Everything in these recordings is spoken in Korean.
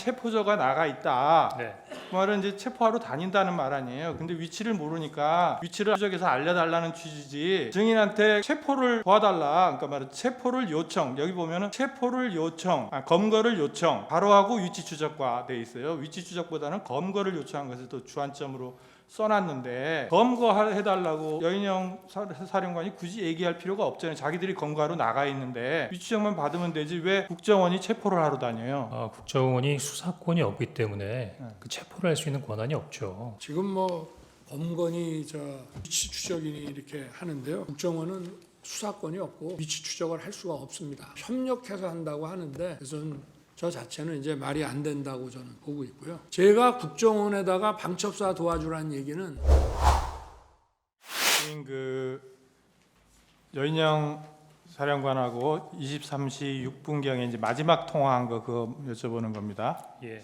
체포조가 나가 있다. 네. 그 말은 이제 체포하러 다닌다는 말 아니에요. 근데 위치를 모르니까 위치를 추적해서 알려달라는 취지지. 증인한테 체포를 도와달라. 그러니까 말은 체포를 요청. 여기 보면은 체포를 요청, 검거를 요청. 바로하고 위치 추적과 돼 있어요. 위치 추적보다는 검거를 요청한 것을 또 주안점으로 써놨는데 검거해달라고 여인영 사령관이 굳이 얘기할 필요가 없잖아요. 자기들이 검거하러 나가 있는데 위치정만 받으면 되지 왜 국정원이 체포를 하러 다녀요? 국정원이 수사권이 없기 때문에 그 체포를 할 수 있는 권한이 없죠. 지금 뭐 범건이 위치 추적이니 이렇게 하는데요. 국정원은 수사권이 없고 위치 추적을 할 수가 없습니다. 협력해서 한다고 하는데 그래서 저 자체는 이제 말이 안 된다고 저는 보고 있고요. 제가 국정원에다가 방첩사 도와주라는 얘기는 그 여인영 사령관하고 23시 6분경에 이제 마지막 통화한 거 그거 여쭤보는 겁니다. 예.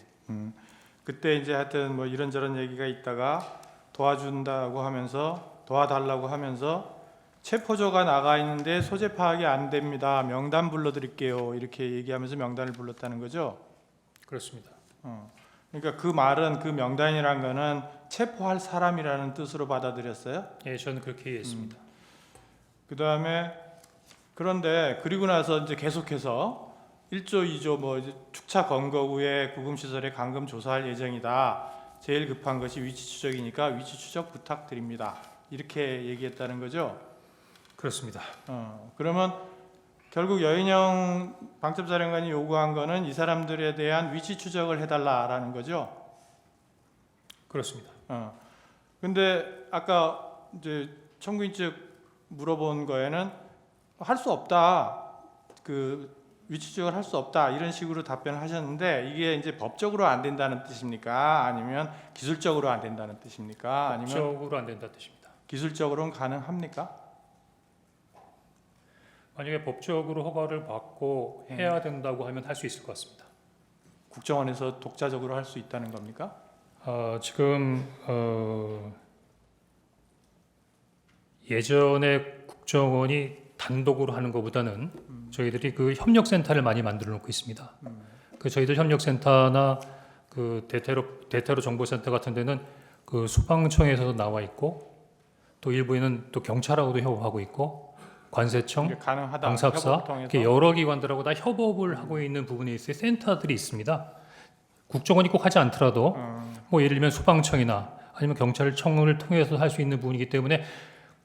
그때 이제 하여튼 뭐 이런저런 얘기가 있다가 도와준다고 하면서 도와달라고 하면서 체포조가 나가 있는데 소재 파악이 안 됩니다. 명단 불러드릴게요. 이렇게 얘기하면서 명단을 불렀다는 거죠. 그렇습니다. 그러니까 그 말은 그 명단이란 거는 체포할 사람이라는 뜻으로 받아들였어요. 예, 저는 그렇게 이해했습니다. 그 다음에 그런데 그리고 나서 이제 계속해서 1조, 2조 뭐 이제 축차 검거 후에 구금시설에 감금 조사할 예정이다. 제일 급한 것이 위치 추적이니까 위치 추적 부탁드립니다. 이렇게 얘기했다는 거죠. 그렇습니다. 그러면 결국 여인영 방첩사령관이 요구한 거는 이 사람들에 대한 위치 추적을 해달라라는 거죠. 그렇습니다. 근데 아까 이제 청구인 측 물어본 거에는 할 수 없다. 그 위치 추적을 할 수 없다. 이런 식으로 답변을 하셨는데 이게 이제 법적으로 안 된다는 뜻입니까? 아니면 기술적으로 안 된다는 뜻입니까? 아니면 법적으로 안 된다는 뜻입니다. 기술적으로는 가능합니까? 만약에 법적으로 허가를 받고 해야 된다고 하면 할 수 있을 것 같습니다. 국정원에서 독자적으로 할 수 있다는 겁니까? 지금 예전에 국정원이 단독으로 하는 것보다는 저희들이 그 협력센터를 많이 만들어 놓고 있습니다. 그 저희들 협력센터나 그 대테러 정보센터 같은 데는 그 소방청에서도 나와 있고 또 일부에는 또 경찰하고도 협업하고 있고 관세청, 이게 가능하다. 방사사 협업을 통해서? 이렇게 여러 기관들하고 다 협업을 하고 있는 부분에 있어요. 센터들이 있습니다. 국정원이 꼭 하지 않더라도 뭐 예를 들면 소방청이나 아니면 경찰청을 통해서 할 수 있는 부분이기 때문에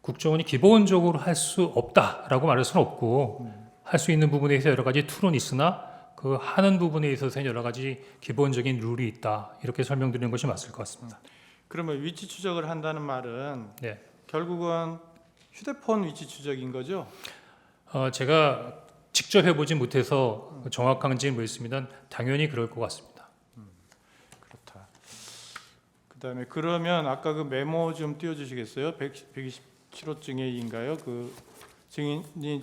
국정원이 기본적으로 할 수 없다라고 말할 수는 없고 할 수 있는 부분에 있어 여러 가지 툴은 있으나 그 하는 부분에 있어서 여러 가지 기본적인 룰이 있다 이렇게 설명드리는 것이 맞을 것 같습니다. 그러면 위치 추적을 한다는 말은 네. 결국은 휴대폰 위치 추적인 거죠? 제가 직접 해보진 못해서 정확한지는 모르겠습니다. 당연히 그럴 것 같습니다. 그렇다. 그다음에 그러면 아까 그 메모 좀 띄워주시겠어요? 127호증에인가요? 그 증인이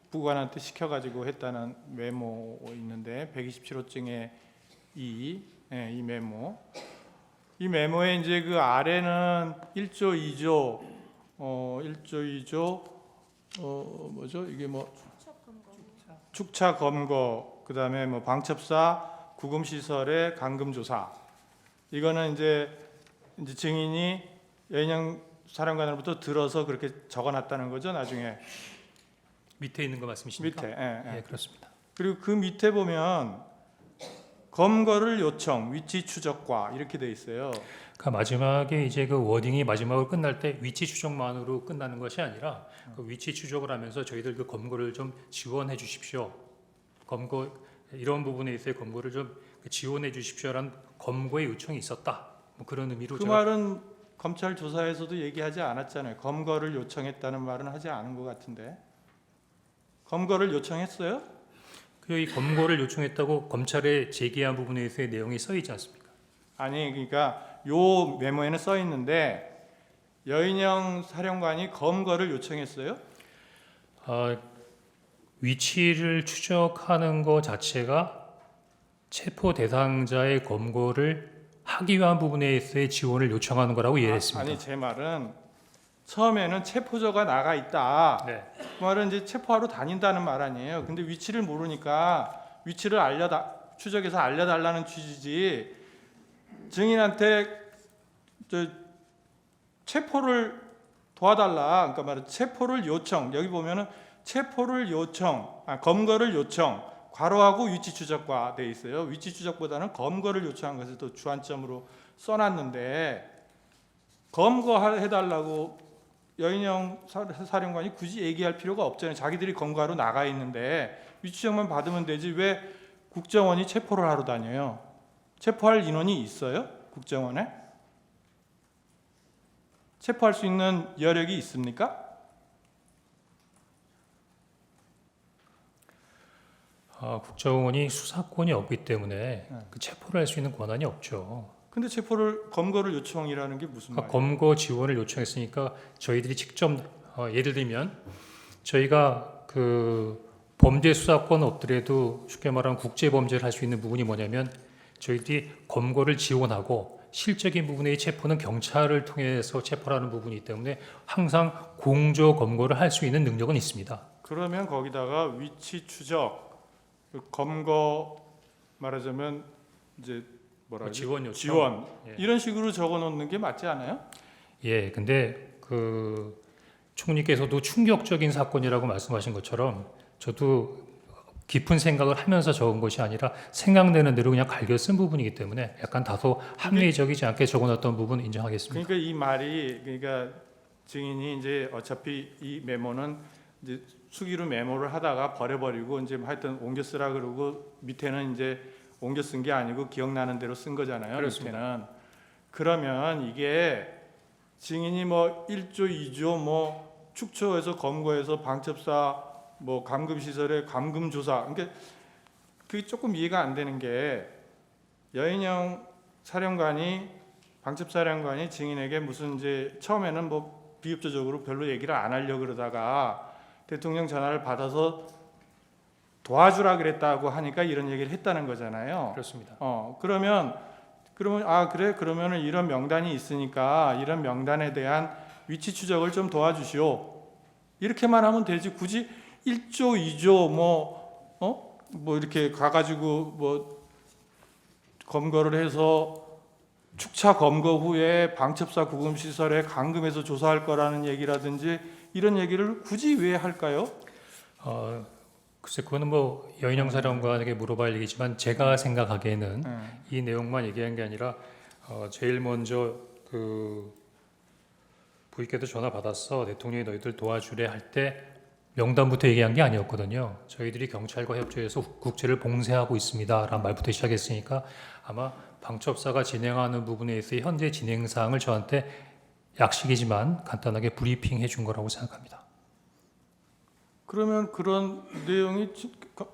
부관한테 시켜가지고 했다는 메모 있는데 127호증에 이 메모. 이 메모에 이제 그 아래는 1조, 2조 1조, 2조 뭐죠? 이게 뭐 축차 검거, 그다음에 뭐 방첩사 구금 시설의 감금 조사. 이거는 이제 증인이 여인영 사령관으로부터 들어서 그렇게 적어놨다는 거죠. 나중에 밑에 있는 거 말씀이십니까? 밑에. 예, 그렇습니다. 그리고 그 밑에 보면 검거를 요청, 위치 추적과 이렇게 돼 있어요. 그러니까 마지막에 이제 그 워딩이 마지막으로 끝날 때 위치 추적만으로 끝나는 것이 아니라 그 위치 추적을 하면서 저희들 그 검거를 좀 지원해 주십시오. 검거 이런 부분에 있어서 검거를 좀 지원해 주십시오라는 검거의 요청이 있었다. 뭐 그런 의미로 그 말은 검찰 조사에서도 얘기하지 않았잖아요. 검거를 요청했다는 말은 하지 않은 것 같은데. 검거를 요청했어요? 이 검거를 요청했다고 검찰에 제기한 부분에 있어서의 내용이 써 있지 않습니까? 아니 그러니까 요 메모에는 써 있는데 여인영 사령관이 검거를 요청했어요? 위치를 추적하는 것 자체가 체포 대상자의 검거를 하기 위한 부분에 있어서의 지원을 요청하는 거라고 이해했습니다. 아니 제 말은 처음에는 체포조가 나가 있다. 네. 그 말은 이제 체포하러 다닌다는 말 아니에요. 근데 위치를 모르니까 위치를 추적해서 알려달라는 취지지 증인한테 체포를 도와달라. 그러니까 말은 체포를 요청. 여기 보면은 체포를 요청, 검거를 요청. 괄호하고 위치 추적과 돼 있어요. 위치 추적보다는 검거를 요청한 것을 또 주안점으로 써놨는데 검거해달라고 여인영 사령관이 굳이 얘기할 필요가 없잖아요. 자기들이 검거하러 나가 있는데 위치 추적만 받으면 되지 왜 국정원이 체포를 하러 다녀요? 체포할 인원이 있어요? 국정원에? 체포할 수 있는 여력이 있습니까? 국정원이 수사권이 없기 때문에 그 체포를 할 수 있는 권한이 없죠. 근데 검거를 요청이라는 게 무슨 말이에요? 검거 지원을 요청했으니까 저희들이 직접 예를 들면 저희가 그 범죄 수사권 없더라도 쉽게 말하면 국제 범죄를 할 수 있는 부분이 뭐냐면 저희들이 검거를 지원하고 실적인 부분의 체포는 경찰을 통해서 체포하는 부분이 있기 때문에 항상 공조 검거를 할 수 있는 능력은 있습니다. 그러면 거기다가 위치 추적, 그 검거 말하자면 이제 뭐라 그러지? 지원 요청. 지원 예. 이런 식으로 적어놓는 게 맞지 않아요? 예, 근데 그 총리께서도 충격적인 사건이라고 말씀하신 것처럼 저도 깊은 생각을 하면서 적은 것이 아니라 생각되는 대로 그냥 갈겨 쓴 부분이기 때문에 약간 다소 합리적이지 않게 적어놨던 부분 인정하겠습니다. 그러니까 이 말이 그러니까 증인이 이제 어차피 이 메모는 이제 수기로 메모를 하다가 버려버리고 이제 하여튼 옮겨 쓰라 그러고 밑에는 이제 옮겨 쓴 게 아니고 기억나는 대로 쓴 거잖아요. 그렇습니다. 밑에는. 그러면 이게 증인이 뭐 1조, 2조 뭐 축초해서 검거해서 방첩사 뭐 감금 시설의 감금 조사. 그러니까 그게 조금 이해가 안 되는 게 여인영 사령관이 방첩사령관이 증인에게 무슨 이제 처음에는 뭐 비협조적으로 별로 얘기를 안 하려고 그러다가 대통령 전화를 받아서 도와주라 그랬다고 하니까 이런 얘기를 했다는 거잖아요. 그렇습니다. 그러면 그래 그러면은 이런 명단이 있으니까 이런 명단에 대한 위치 추적을 좀 도와주시오. 이렇게만 하면 되지 굳이 1조, 2조 뭐 이렇게 가가지고 뭐 검거를 해서 축차 검거 후에 방첩사 구금 시설에 감금해서 조사할 거라는 얘기라든지 이런 얘기를 굳이 왜 할까요? 글쎄 그거는 뭐 여인영 사령관에게 물어봐야 할 얘기지만 제가 생각하기에는 이 내용만 얘기한 게 아니라 제일 먼저 그 부인께도 전화 받았어 대통령이 너희들 도와주래 할 때 명단부터 얘기한 게 아니었거든요. 저희들이 경찰과 협조해서 국제를 봉쇄하고 있습니다라는 말부터 시작했으니까 아마 방첩사가 진행하는 부분에 있어 현재 진행 사항을 저한테 약식이지만 간단하게 브리핑해 준 거라고 생각합니다. 그러면 그런 내용이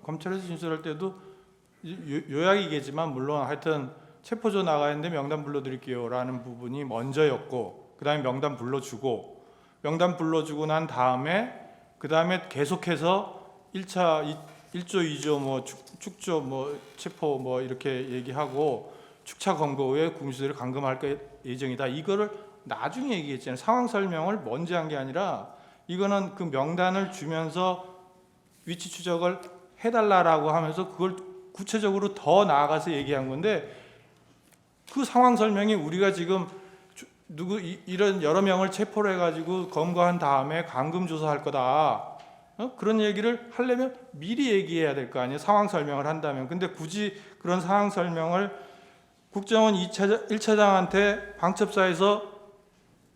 검찰에서 진술할 때도 요약이겠지만 물론 하여튼 체포조 나가 있는데 명단 불러드릴게요라는 부분이 먼저였고 그 다음에 명단 불러주고 명단 불러주고 난 다음에 그 다음에 계속해서 1차 1조 2조 뭐 축조 뭐 체포 뭐 이렇게 얘기하고 축차 검거 후에 국무시설을 감금할 예정이다. 이거를 나중에 얘기했잖아요. 상황 설명을 먼저 한 게 아니라 이거는 그 명단을 주면서 위치 추적을 해달라라고 하면서 그걸 구체적으로 더 나아가서 얘기한 건데 그 상황 설명이 우리가 지금 이런 여러 명을 체포를 해가지고 검거한 다음에 감금 조사할 거다. 그런 얘기를 하려면 미리 얘기해야 될 거 아니에요. 상황 설명을 한다면. 근데 굳이 그런 상황 설명을 국정원 1차장한테 방첩사에서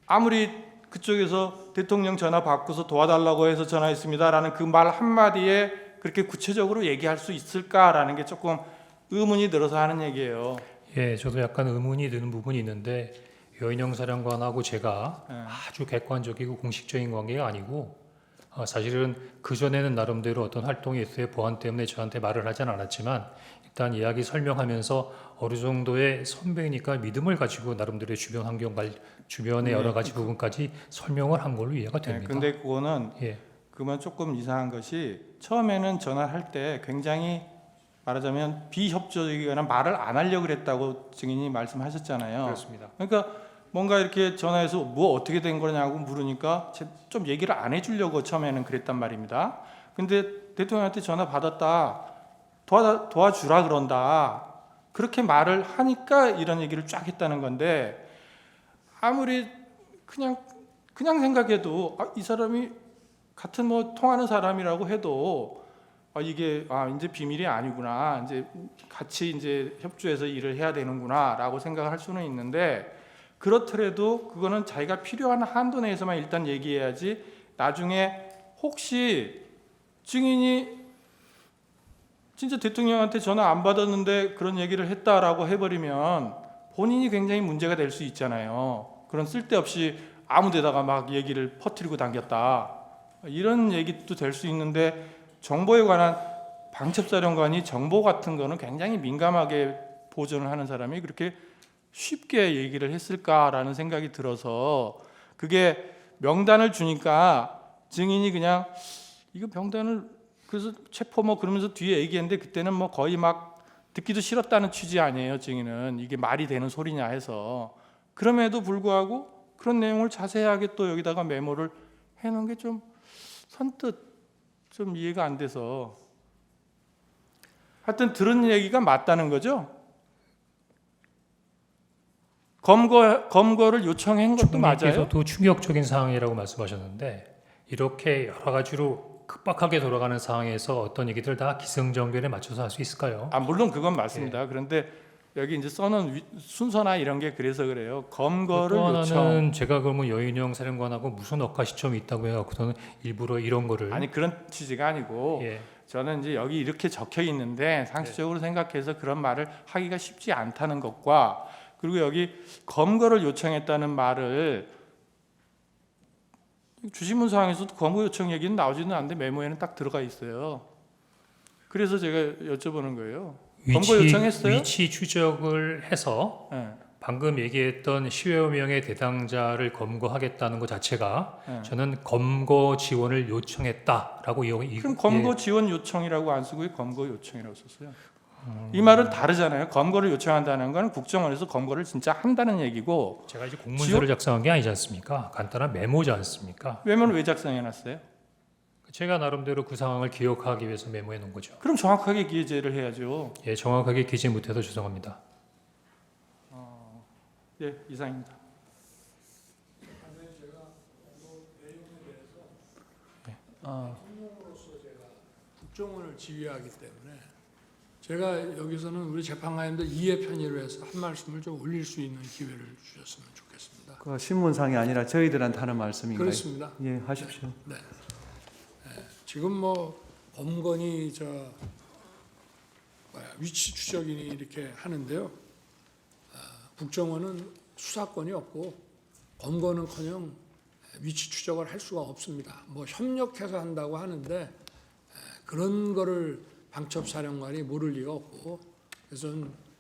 아무리 그쪽에서 대통령 전화 받고서 도와달라고 해서 전화했습니다라는 그 말 한마디에 그렇게 구체적으로 얘기할 수 있을까라는 게 조금 의문이 들어서 하는 얘기예요. 예, 저도 약간 의문이 드는 부분이 있는데 여인영 사령관하고 제가 아주 객관적이고 공식적인 관계가 아니고 사실은 그 전에는 나름대로 어떤 활동이 있어요. 보안 때문에 저한테 말을 하진 않았지만 일단 이야기 설명하면서 어느 정도의 선배니까 믿음을 가지고 나름대로의 주변 환경 주변의 여러 가지 부분까지 설명을 한 걸로 이해가 됩니다. 근데 그거는 예. 그러면 조금 이상한 것이 처음에는 전화할 때 굉장히 말하자면 비협조적이거나 말을 안 하려고 그랬다고 증인이 말씀하셨잖아요. 그렇습니다. 그러니까 뭔가 이렇게 전화해서 뭐 어떻게 된 거냐고 물으니까 좀 얘기를 안 해주려고 처음에는 그랬단 말입니다. 근데 대통령한테 전화 받았다. 도와주라 그런다. 그렇게 말을 하니까 이런 얘기를 쫙 했다는 건데, 아무리 그냥 생각해도 이 사람이 같은 뭐 통하는 사람이라고 해도 이게 이제 비밀이 아니구나, 이제 같이 이제 협조해서 일을 해야 되는구나라고 생각할 수는 있는데, 그렇더라도 그거는 자기가 필요한 한도 내에서만 일단 얘기해야지, 나중에 혹시 증인이 진짜 대통령한테 전화 안 받았는데 그런 얘기를 했다라고 해버리면 본인이 굉장히 문제가 될 수 있잖아요. 그런 쓸데없이 아무 데다가 막 얘기를 퍼뜨리고 당겼다, 이런 얘기도 될 수 있는데, 정보에 관한 방첩사령관이 정보 같은 거는 굉장히 민감하게 보존을 하는 사람이 그렇게 쉽게 얘기를 했을까라는 생각이 들어서, 그게 명단을 주니까 증인이 그냥 이거 명단을 그래서 체포 뭐 그러면서 뒤에 얘기했는데, 그때는 뭐 거의 막 듣기도 싫었다는 취지 아니에요. 증인은 이게 말이 되는 소리냐 해서. 그럼에도 불구하고 그런 내용을 자세하게 또 여기다가 메모를 해놓은 게 좀 선뜻 좀 이해가 안 돼서, 하여튼 들은 얘기가 맞다는 거죠. 검거를 요청한 것도 맞아요. 총리께서도 충격적인 상황이라고 말씀하셨는데, 이렇게 여러 가지로 급박하게 돌아가는 상황에서 어떤 얘기들 다 기승전결에 맞춰서 할 수 있을까요? 물론 그건 맞습니다. 그런데 여기 이제 써놓은 순서나 이런 게 그래서 그래요. 검거를 또 요청. 하나는 제가 그러면 여인영 사령관하고 무슨 억하 시점이 있다고 해갖고서는 일부러 이런 거를 아니 그런 취지가 아니고, 예. 저는 이제 여기 이렇게 적혀 있는데 상식적으로 생각해서 그런 말을 하기가 쉽지 않다는 것과, 그리고 여기 검거를 요청했다는 말을 주신문서항에서도 검거 요청 얘기는 나오지는 않는데 메모에는 딱 들어가 있어요. 그래서 제가 여쭤보는 거예요. 검거 요청했어요? 위치 추적을 해서 네. 방금 얘기했던 10여 명의 대상자를 검거하겠다는 것 자체가 네. 저는 검거 지원을 요청했다라고 그럼 검거 지원 요청이라고 안 쓰고 왜 검거 요청이라고 썼어요? 이 말은 다르잖아요. 검거를 요청한다는 건 국정원에서 검거를 진짜 한다는 얘기고, 제가 이제 공문서를 작성한 게 아니지 않습니까? 간단한 메모지 않습니까? 메모는 왜 작성해놨어요? 제가 나름대로 그 상황을 기억하기 위해서 메모해 놓은 거죠. 그럼 정확하게 기재를 해야죠. 예, 정확하게 기재 못해서 죄송합니다. 예, 이상입니다. 국정원을 지휘하기 때문에 제가 여기서는 우리 재판관님들 이해 편의를 해서 한 말씀을 좀 올릴 수 있는 기회를 주셨으면 좋겠습니다. 그 신문상이 아니라 저희들한테 하는 말씀인가요? 그렇습니다. 예, 하십시오. 네. 지금 뭐 범건이 위치 추적인이 이렇게 하는데요. 국정원은 수사권이 없고 검거는커녕 위치 추적을 할 수가 없습니다. 뭐 협력해서 한다고 하는데 그런 거를 방첩사령관이 모를 리가 없고, 그래서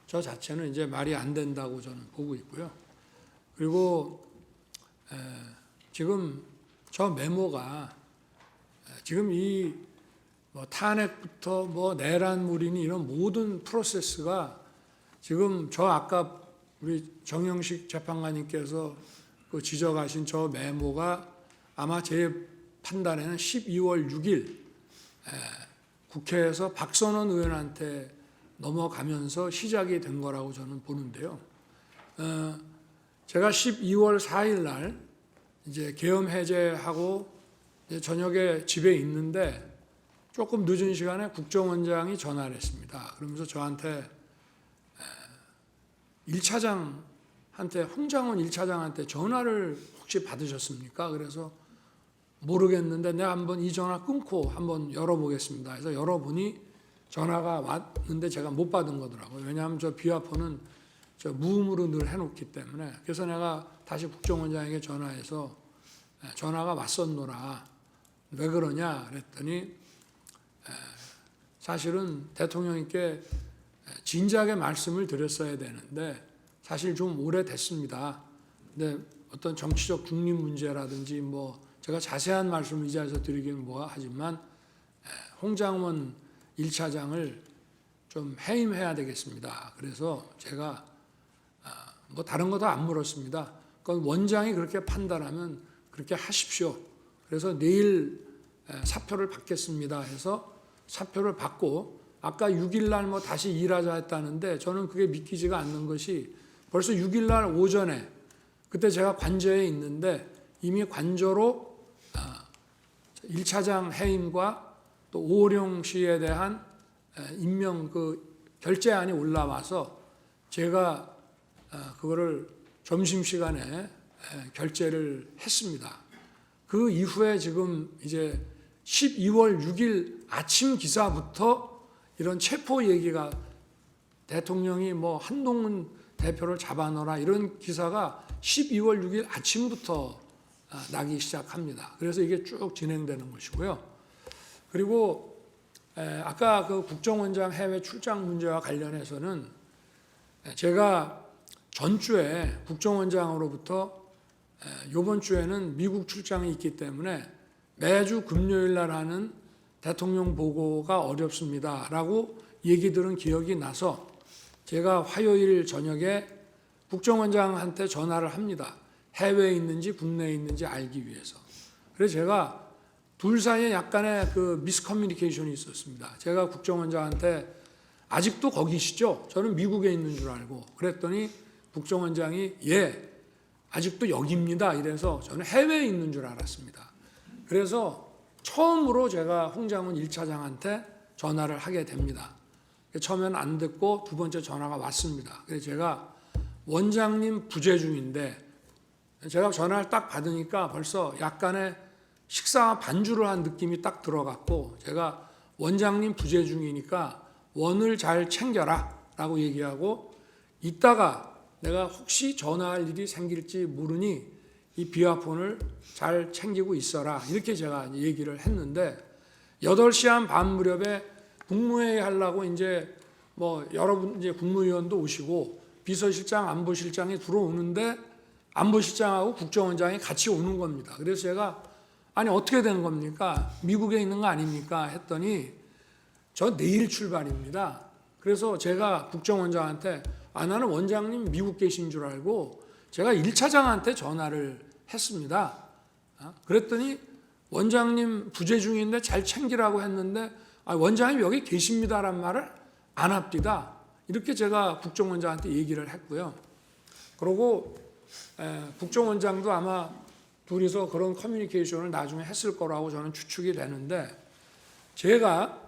저 자체는 이제 말이 안 된다고 저는 보고 있고요. 그리고 지금 저 메모가 지금 이 뭐 탄핵부터 뭐 내란물이니 이런 모든 프로세스가 지금 저 아까 우리 정영식 재판관님께서 그 지적하신 저 메모가 아마 제 판단에는 12월 6일 국회에서 박선원 의원한테 넘어가면서 시작이 된 거라고 저는 보는데요. 제가 12월 4일 날 이제 계엄 해제하고 이제 저녁에 집에 있는데 조금 늦은 시간에 국정원장이 전화를 했습니다. 그러면서 저한테 1차장한테, 홍장원 1차장한테 전화를 혹시 받으셨습니까? 그래서 모르겠는데 내가 한번 이 전화 끊고 한번 열어보겠습니다. 그래서 열어보니 전화가 왔는데 제가 못 받은 거더라고요. 왜냐하면 저 비화폰은 저 무음으로 늘 해놓기 때문에. 그래서 내가 다시 국정원장에게 전화해서 전화가 왔었노라. 왜 그러냐 그랬더니 사실은 대통령님께 진작에 말씀을 드렸어야 되는데 사실 좀 오래됐습니다. 근데 어떤 정치적 중립 문제라든지 뭐 제가 자세한 말씀을 이 자리에서 드리기는 뭐하지만 홍장원 1차장을 좀 해임해야 되겠습니다. 그래서 제가 뭐 다른 것도 안 물었습니다. 그건 원장이 그렇게 판단하면 그렇게 하십시오. 그래서 내일 사표를 받겠습니다 해서 사표를 받고 아까 6일 날 뭐 다시 일하자 했다는데 저는 그게 믿기지가 않는 것이 벌써 6일 날 오전에 그때 제가 관저에 있는데 이미 관저로 1차장 해임과 또 오호령 씨에 대한 임명 그 결재안이 올라와서 제가 그거를 점심시간에 결재를 했습니다. 그 이후에 지금 이제 12월 6일 아침 기사부터 이런 체포 얘기가 대통령이 뭐 한동훈 대표를 잡아넣어라 이런 기사가 12월 6일 아침부터 나기 시작합니다. 그래서 이게 쭉 진행되는 것이고요. 그리고 아까 그 국정원장 해외 출장 문제와 관련해서는 제가 전주에 국정원장으로부터 이번 주에는 미국 출장이 있기 때문에 매주 금요일 날 하는 대통령 보고가 어렵습니다라고 얘기 들은 기억이 나서 제가 화요일 저녁에 국정원장한테 전화를 합니다. 해외에 있는지 국내에 있는지 알기 위해서. 그래서 제가 둘 사이에 약간의 그 미스커뮤니케이션이 있었습니다. 제가 국정원장한테 아직도 거기시죠? 저는 미국에 있는 줄 알고 그랬더니 국정원장이 예, 아직도 여기입니다. 이래서 저는 해외에 있는 줄 알았습니다. 그래서 처음으로 제가 홍장훈 1차장한테 전화를 하게 됩니다. 처음에는 안 듣고 두 번째 전화가 왔습니다. 그래서 제가 원장님 부재 중인데 제가 전화를 딱 받으니까 벌써 약간의 식사 반주를 한 느낌이 딱 들어갔고 제가 원장님 부재 중이니까 원을 잘 챙겨라 라고 얘기하고 이따가 내가 혹시 전화할 일이 생길지 모르니 이 비화폰을 잘 챙기고 있어라 이렇게 제가 얘기를 했는데 8시 한 반 무렵에 국무회의 하려고 이제 뭐 여러분 이제 국무위원도 오시고 비서실장 안보실장이 들어오는데 안보실장하고 국정원장이 같이 오는 겁니다. 그래서 제가 아니 어떻게 된 겁니까? 미국에 있는 거 아닙니까? 했더니 저 내일 출발입니다. 그래서 제가 국정원장한테 나는 원장님 미국 계신 줄 알고 제가 1차장한테 전화를 했습니다. 그랬더니 원장님 부재 중인데 잘 챙기라고 했는데 원장님 여기 계십니다란 말을 안 합니다. 이렇게 제가 국정원장한테 얘기를 했고요. 그리고 국정원장도 아마 둘이서 그런 커뮤니케이션을 나중에 했을 거라고 저는 추측이 되는데 제가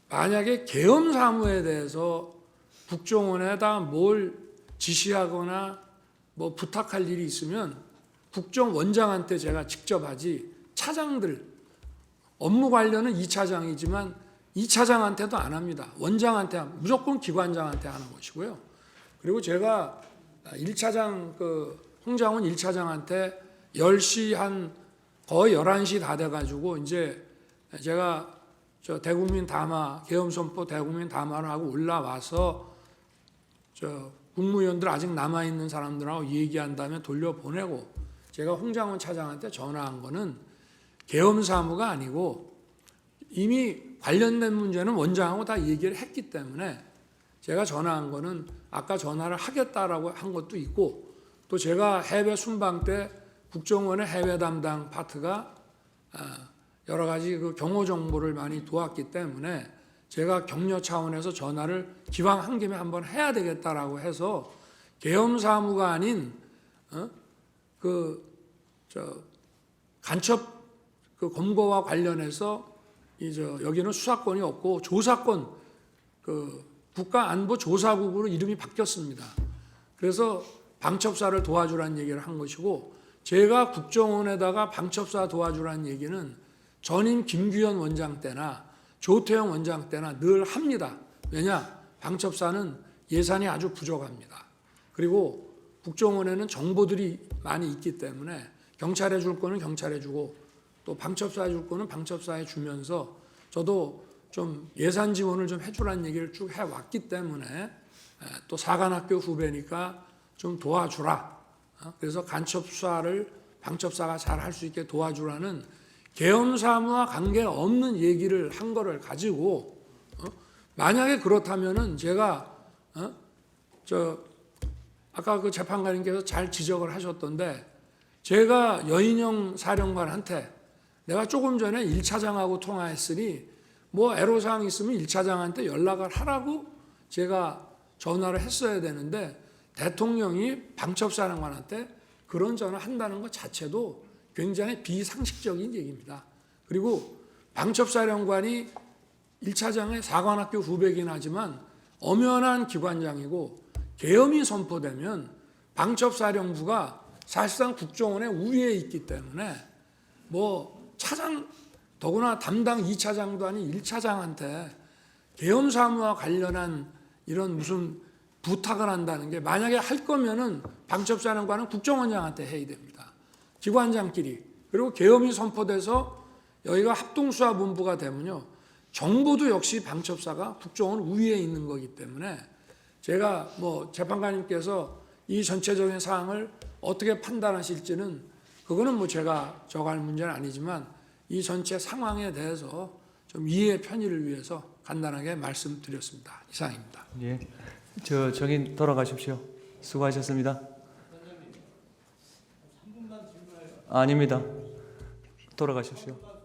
만약에 계엄 사무에 대해서 국정원에다 뭘 지시하거나 뭐 부탁할 일이 있으면 국정원장한테 제가 직접 하지 차장들 업무 관련은 2차장이지만 2차장한테도 안 합니다. 원장한테 무조건 기관장한테 하는 것이고요. 그리고 제가 1차장 그 홍장훈 1차장한테 10시 한 거의 11시 다 돼가지고 이제 제가 저 대국민 담화 계엄선포 대국민 담화를 하고 올라와서 저 국무위원들 아직 남아 있는 사람들하고 얘기한 다음에 돌려보내고 제가 홍장훈 차장한테 전화한 거는 계엄 사무가 아니고 이미 관련된 문제는 원장하고 다 얘기를 했기 때문에 제가 전화한 거는 아까 전화를 하겠다라고 한 것도 있고 또 제가 해외 순방 때 국정원의 해외 담당 파트가 여러 가지 그 경호 정보를 많이 도왔기 때문에 제가 격려 차원에서 전화를 기왕 한 김에 한번 해야 되겠다라고 해서 계엄 사무가 아닌 간첩 그 검거와 관련해서 여기는 수사권이 없고 조사권 그 국가안보조사국으로 이름이 바뀌었습니다. 그래서 방첩사를 도와주라는 얘기를 한 것이고 제가 국정원에다가 방첩사 도와주라는 얘기는 전임 김규현 원장 때나 조태영 원장 때나 늘 합니다. 왜냐? 방첩사는 예산이 아주 부족합니다. 그리고 국정원에는 정보들이 많이 있기 때문에 경찰에 줄 거는 경찰에 주고 또 방첩사에 줄 거는 방첩사에 주면서 저도 좀 예산 지원을 좀 해주라는 얘기를 쭉 해왔기 때문에 또 사관학교 후배니까 좀 도와주라. 그래서 간첩 수사를 방첩사가 잘 할 수 있게 도와주라는 계엄 사무와 관계없는 얘기를 한 거를 가지고 만약에 그렇다면은 제가 아까 그 재판관님께서 잘 지적을 하셨던데 제가 여인영 사령관한테 내가 조금 전에 1차장하고 통화했으니 뭐 애로사항이 있으면 1차장한테 연락을 하라고 제가 전화를 했어야 되는데 대통령이 방첩사령관한테 그런 전화를 한다는 것 자체도 굉장히 비상식적인 얘기입니다. 그리고 방첩사령관이 1차장의 사관학교 후배긴 하지만 엄연한 기관장이고 계엄이 선포되면 방첩사령부가 사실상 국정원의 우위에 있기 때문에 뭐 차장 더구나 담당 2차장도 아닌 1차장한테 계엄 사무와 관련한 이런 무슨 부탁을 한다는 게 만약에 할 거면은 방첩사령관은 국정원장한테 해야 됩니다. 기관장끼리. 그리고 계엄이 선포돼서 여기가 합동수사본부가 되면요. 정보도 역시 방첩사가 국정원 우위에 있는 거기 때문에 제가 뭐 재판관님께서 이 전체적인 사항을 어떻게 판단하실지는 그거는 뭐 제가 저갈 문제는 아니지만 이 전체 상황에 대해서 좀 이해의 편의를 위해서 간단하게 말씀드렸습니다. 이상입니다. 예. 저 정인 돌아가십시오. 수고하셨습니다. 아닙니다. 돌아가십시오.